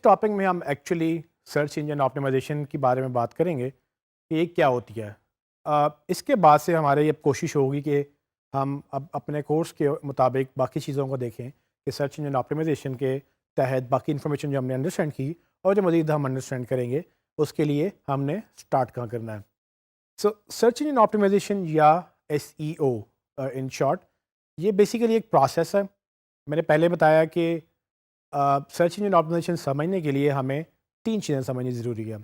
Topic میں ہم actually search engine optimisation کے بارے میں بات کریں گے کہ یہ کیا ہوتی ہے. اس کے بعد سے ہمارے اب کوشش ہوگی کہ ہم اب اپنے کورس کے مطابق باقی چیزوں کو دیکھیں کہ سرچ انجن آپٹیمائزیشن کے تحت باقی انفارمیشن جو ہم نے انڈرسٹینڈ کی اور جو مزید ہم انڈرسٹینڈ کریں گے اس کے لیے ہم نے اسٹارٹ کہاں کرنا ہے. سو سرچ انجن آپٹیمائزیشن یا SEO ان شارٹ یہ بیسیکلی ایک پروسیس ہے. میں نے پہلے بتایا کہ سرچ انجن آپٹیمائزیشن سمجھنے کے لیے ہمیں 3 چیزیں سمجھنی ضروری ہے.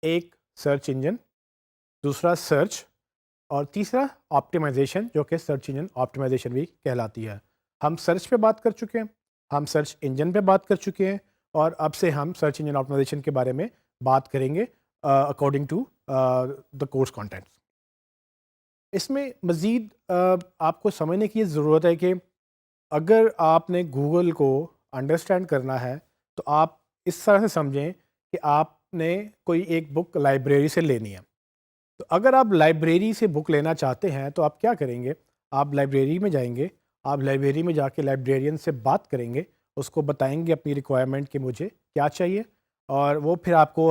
ایک سرچ انجن، دوسرا سرچ، اور تیسرا آپٹیمائزیشن جو کہ سرچ انجن آپٹیمائزیشن بھی کہلاتی ہے. ہم سرچ پہ بات کر چکے ہیں، ہم سرچ انجن پہ بات کر چکے ہیں، اور اب سے ہم سرچ انجن آپٹیمائزیشن کے بارے میں بات کریں گے according to the course contents. اس میں مزید آپ کو سمجھنے کی ضرورت ہے کہ اگر آپ نے گوگل کو انڈرسٹینڈ کرنا ہے تو آپ اس طرح سے سمجھیں کہ آپ نے کوئی ایک بک لائبریری سے لینی ہے. تو اگر آپ لائبریری سے بک لینا چاہتے ہیں تو آپ کیا کریں گے؟ آپ لائبریری میں جائیں گے، آپ لائبریری میں جا کے لائبریرین سے بات کریں گے، اس کو بتائیں گے اپنی ریکوائرمنٹ کہ مجھے کیا چاہیے، اور وہ پھر آپ کو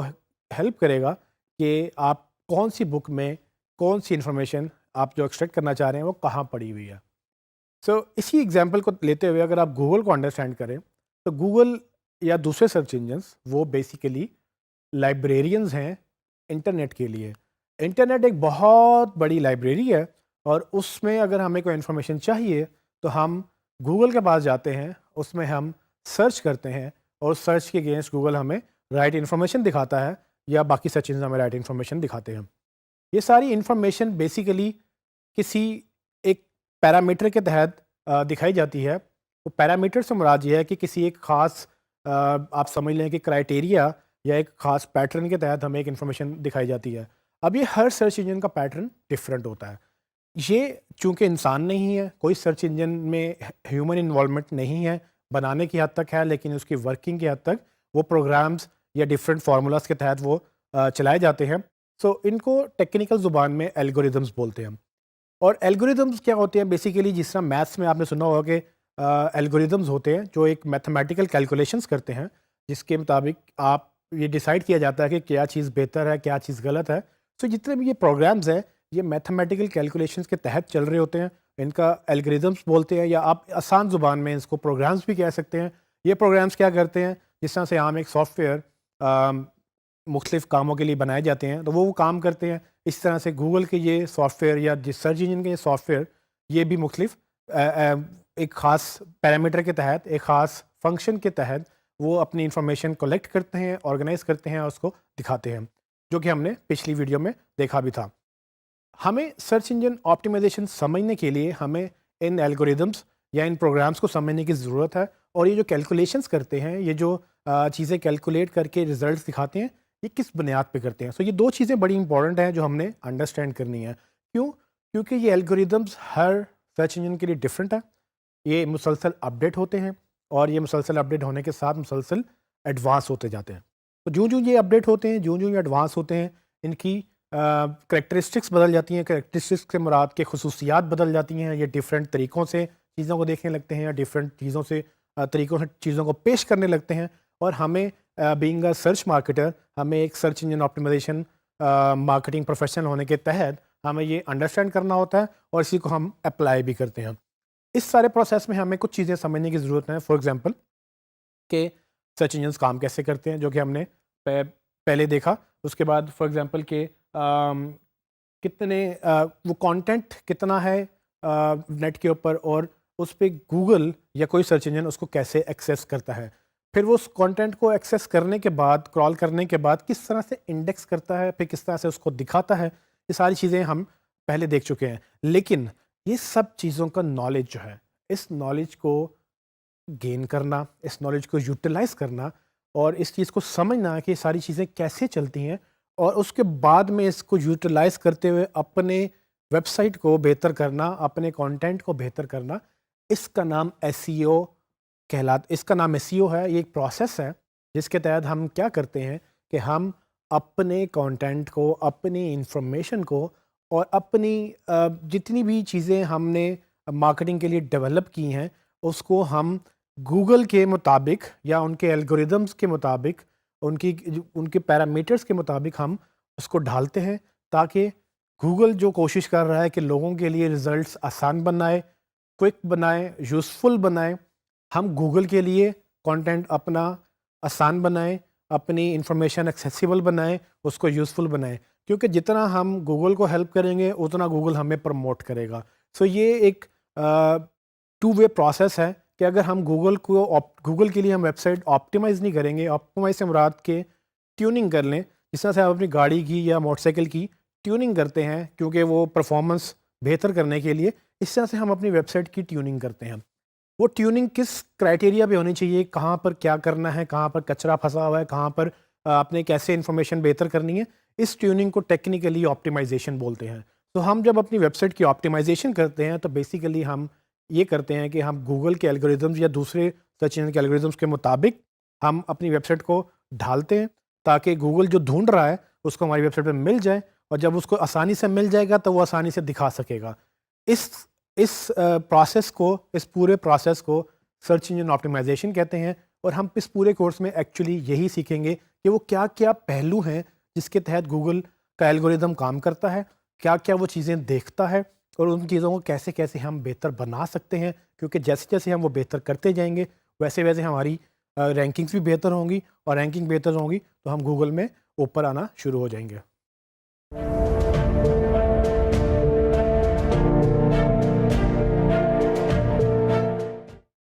ہیلپ کرے گا کہ آپ کون سی بک میں کون سی انفارمیشن آپ جو ایکسٹریکٹ کرنا چاہ رہے ہیں وہ کہاں پڑی ہوئی ہے. سو اسی ایگزامپل کو لیتے ہوئے اگر آپ گوگل کو انڈرسٹینڈ کریں تو گوگل یا دوسرے سرچ انجنس وہ بیسیکلی لائبریرینز ہیں انٹرنیٹ کے لیے. انٹرنیٹ ایک بہت بڑی لائبریری ہے، اور اس میں اگر ہمیں کوئی انفارمیشن چاہیے تو ہم گوگل کے پاس جاتے ہیں، اس میں ہم سرچ کرتے ہیں، اور سرچ کے اگینسٹ گوگل ہمیں رائٹ انفارمیشن دکھاتا ہے، یا باقی سرچ انجن ہمیں رائٹ انفارمیشن دکھاتے ہیں. یہ ساری انفارمیشن بیسیکلی کسی ایک پیرامیٹر کے تحت دکھائی جاتی ہے. وہ پیرامیٹر سے مراد یہ ہے کہ کسی ایک خاص آپ سمجھ لیں کہ کرائٹیریا یا ایک خاص پیٹرن کے تحت ہمیں ایک انفارمیشن دکھائی جاتی ہے. اب یہ ہر سرچ انجن کا پیٹرن ڈفرینٹ ہوتا ہے. یہ چونکہ انسان نہیں ہے، کوئی سرچ انجن میں ہیومن انوالومنٹ نہیں ہے، بنانے کی حد تک ہے لیکن اس کی ورکنگ کی حد تک وہ پروگرامز یا ڈفرینٹ فارمولاز کے تحت وہ چلائے جاتے ہیں. سو ان کو ٹیکنیکل زبان میں الگوریدمز بولتے ہیں. اور الگوریدمز کیا ہوتے ہیں؟ بیسیکلی جس طرح میتھس میں آپ نے سنا ہوگا کہ الگوریدمز ہوتے ہیں جو ایک میتھمیٹیکل کیلکولیشنز کرتے ہیں، جس کے مطابق آپ یہ ڈیسائیڈ کیا جاتا ہے کہ کیا چیز بہتر ہے، کیا چیز غلط ہے. سو جتنے بھی یہ پروگرامز ہیں یہ میتھمیٹیکل کیلکولیشنز کے تحت چل رہے ہوتے ہیں، ان کا الگوریدمز بولتے ہیں، یا آپ آسان زبان میں اس کو پروگرامز بھی کہہ سکتے ہیں. یہ پروگرامز کیا کرتے ہیں؟ جس طرح سے عام ایک سافٹ ویئر مختلف کاموں کے لیے بنائے جاتے ہیں تو وہ کام کرتے ہیں. اس طرح سے گوگل کے یہ سافٹ ویئر یا جس سرچ انجن کے یہ سافٹ ویئر یہ بھی مختلف ایک خاص پیرامیٹر کے تحت، ایک خاص فنکشن کے تحت وہ اپنی انفارمیشن کلیکٹ کرتے ہیں، آرگنائز کرتے ہیں اور اس کو دکھاتے ہیں، جو کہ ہم نے پچھلی ویڈیو میں دیکھا بھی تھا. ہمیں سرچ انجن آپٹیمائزیشن سمجھنے کے لیے ہمیں ان الگوریدمز یا ان پروگرامز کو سمجھنے کی ضرورت ہے. اور یہ جو کیلکولیشنز کرتے ہیں، یہ جو چیزیں کیلکولیٹ کر کے ریزلٹس دکھاتے ہیں، یہ کس بنیاد پہ کرتے ہیں؟ سو یہ 2 چیزیں بڑی امپورٹنٹ ہیں جو ہم نے انڈرسٹینڈ کرنی ہے. کیوں؟ کیونکہ یہ الگوریدمز ہر سرچ انجن کے لیے ڈفرینٹ ہے. یہ مسلسل اپڈیٹ ہوتے ہیں، اور یہ مسلسل اپڈیٹ ہونے کے ساتھ مسلسل ایڈوانس ہوتے جاتے ہیں. تو جو یہ اپڈیٹ ہوتے ہیں، جو یہ ایڈوانس ہوتے ہیں، ان کی کریکٹرسٹکس بدل جاتی ہیں. کریکٹرسٹکس سے مراد کے خصوصیات بدل جاتی ہیں. یہ ڈفرینٹ طریقوں سے چیزوں کو دیکھنے لگتے ہیں، یا ڈفرینٹ چیزوں سے طریقوں سے چیزوں کو پیش کرنے لگتے ہیں. اور ہمیں بینگ اے سرچ مارکیٹر، ہمیں ایک search engine optimization marketing professional ہونے کے تحت ہمیں یہ انڈرسٹینڈ کرنا ہوتا ہے، اور اسی کو ہم اپلائی بھی کرتے ہیں. اس سارے پروسیس میں ہمیں کچھ چیزیں سمجھنے کی ضرورت ہے. فار ایگزامپل کہ سرچ انجنس کام کیسے کرتے ہیں، جو کہ ہم نے پہلے دیکھا. اس کے بعد فار ایگزامپل کہ کتنے وہ کانٹینٹ کتنا ہے نیٹ کے اوپر، اور اس پہ گوگل یا کوئی سرچ انجن اس کو کیسے ایکسیس کرتا ہے. پھر وہ اس کانٹینٹ کو ایکسیس کرنے کے بعد، کرال کرنے کے بعد کس طرح سے انڈیکس کرتا ہے، پھر کس طرح سے اس کو دکھاتا ہے. یہ ساری چیزیں ہم پہلے دیکھ چکے ہیں. لیکن یہ سب چیزوں کا نالج جو ہے، اس نالج کو گین کرنا، اس نالج کو یوٹیلائز کرنا، اور اس چیز کو سمجھنا کہ یہ ساری چیزیں کیسے چلتی ہیں، اور اس کے بعد میں اس کو یوٹیلائز کرتے ہوئے اپنے ویب سائٹ کو بہتر کرنا، اپنے کانٹینٹ کو بہتر کرنا، اس کا نام SEO اس کا نام SEO ہے. یہ ایک پروسیس ہے جس کے تحت ہم کیا کرتے ہیں کہ ہم اپنے کانٹینٹ کو، اپنی انفارمیشن کو، اور اپنی جتنی بھی چیزیں ہم نے مارکیٹنگ کے لیے ڈیولپ کی ہیں، اس کو ہم گوگل کے مطابق یا ان کے الگوریدمز کے مطابق ان کے پیرامیٹرز کے مطابق ہم اس کو ڈھالتے ہیں تاکہ گوگل جو کوشش کر رہا ہے کہ لوگوں کے لیے رزلٹس آسان بنائے، کوئک بنائے، یوزفل بنائے، ہم گوگل کے لیے کانٹینٹ اپنا آسان بنائیں، اپنی انفارمیشن ایکسیسیبل بنائیں، اس کو یوزفل بنائیں، کیونکہ جتنا ہم گوگل کو ہیلپ کریں گے اتنا گوگل ہمیں پروموٹ کرے گا. سو یہ ایک ٹو وے پروسیس ہے کہ اگر ہم گوگل کے لیے ہم ویب سائٹ آپٹیمائز نہیں کریں گے، آپٹیمائز سے مراد کے ٹیوننگ کر لیں، جس طرح سے آپ اپنی گاڑی کی یا موٹر سائیکل کی ٹیوننگ کرتے ہیں کیونکہ وہ پرفارمنس بہتر کرنے کے لیے، اس طرح سے ہم اپنی ویب سائٹ کی ٹیوننگ کرتے ہیں. وہ ٹیوننگ کس کرائٹیریا پہ ہونی چاہیے، کہاں پر کیا کرنا ہے، کہاں پر کچرا پھنسا ہوا ہے، کہاں پر آپ نے کیسے انفارمیشن بہتر کرنی ہے، اس ٹیوننگ کو ٹیکنیکلی آپٹیمائزیشن بولتے ہیں. تو ہم جب اپنی ویب سائٹ کی آپٹیمائزیشن کرتے ہیں تو بیسیکلی ہم یہ کرتے ہیں کہ ہم گوگل کے الگوریدمز یا دوسرے سرچ انجن کے الگوریدمز کے مطابق ہم اپنی ویب سائٹ کو ڈھالتے ہیں تاکہ گوگل جو ڈھونڈ رہا ہے اس کو ہماری ویب سائٹ پہ مل جائے، اور جب اس کو آسانی سے مل جائے گا تو وہ آسانی سے دکھا سکے گا. اس پروسیس کو، اس پورے پروسیس کو سرچ انجن آپٹیمائزیشن کہتے ہیں. اور ہم اس پورے کورس میں ایکچولی یہی سیکھیں گے کہ وہ کیا کیا پہلو ہیں جس کے تحت گوگل کا الگوریدم کام کرتا ہے، کیا کیا وہ چیزیں دیکھتا ہے، اور ان چیزوں کو کیسے کیسے ہم بہتر بنا سکتے ہیں، کیونکہ جیسے جیسے ہم وہ بہتر کرتے جائیں گے ویسے ویسے ہماری رینکنگز بھی بہتر ہوں گی، اور رینکنگ بہتر ہوں گی تو ہم گوگل میں اوپر آنا شروع ہو جائیں گے.